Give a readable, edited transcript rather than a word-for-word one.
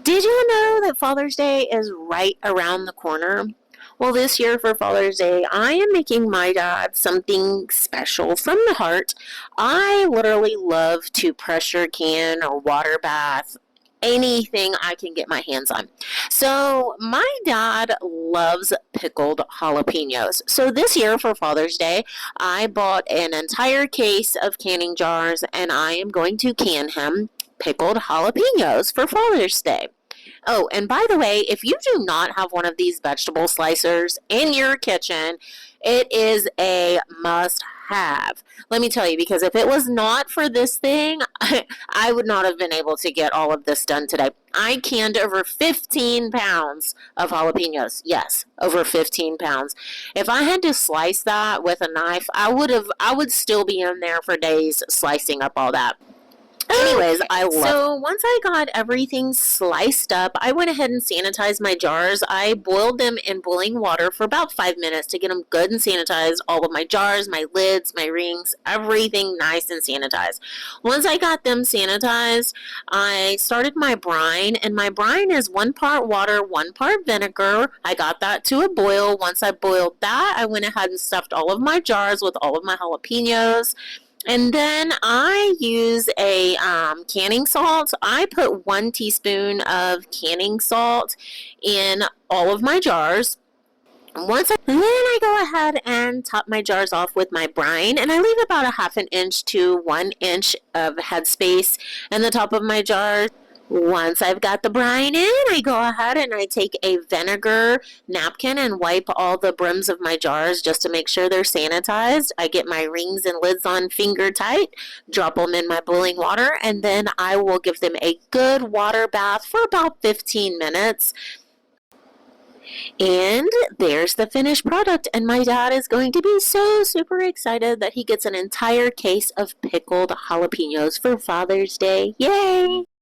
Did you know that Father's Day is right around the corner? Well, this year for Father's Day, I am making my dad something special from the heart. I literally love to pressure can or water bath anything I can get my hands on. So, my dad loves pickled jalapenos. So, this year for Father's Day, I bought an entire case of canning jars and I am going to can him pickled jalapenos for Father's Day. Oh, and by the way, if you do not have one of these vegetable slicers in your kitchen, it is a must have. Let me tell you, because if it was not for this thing, I would not have been able to get all of this done today. I canned over 15 pounds of jalapenos. Yes, over 15 pounds. If I had to slice that with a knife, I would still be in there for days slicing up all that. Anyways, I love. So once I got everything sliced up, I went ahead and sanitized my jars. I boiled them in boiling water for about 5 minutes to get them good and sanitized. All of my jars, my lids, my rings, everything nice and sanitized. Once I got them sanitized, I started my brine, and my brine is 1 part water, 1 part vinegar. I got that to a boil. Once I boiled that, I went ahead and stuffed all of my jars with all of my jalapenos. And then I use a canning salt. I put 1 teaspoon of canning salt in all of my jars. Then I go ahead and top my jars off with my brine, and I leave about a half an inch to 1 inch of headspace in the top of my jar. Once I've got the brine in, I go ahead and I take a vinegar napkin and wipe all the brims of my jars just to make sure they're sanitized. I get my rings and lids on finger tight, drop them in my boiling water, and then I will give them a good water bath for about 15 minutes. And there's the finished product, and my dad is going to be so super excited that he gets an entire case of pickled jalapenos for Father's Day. Yay!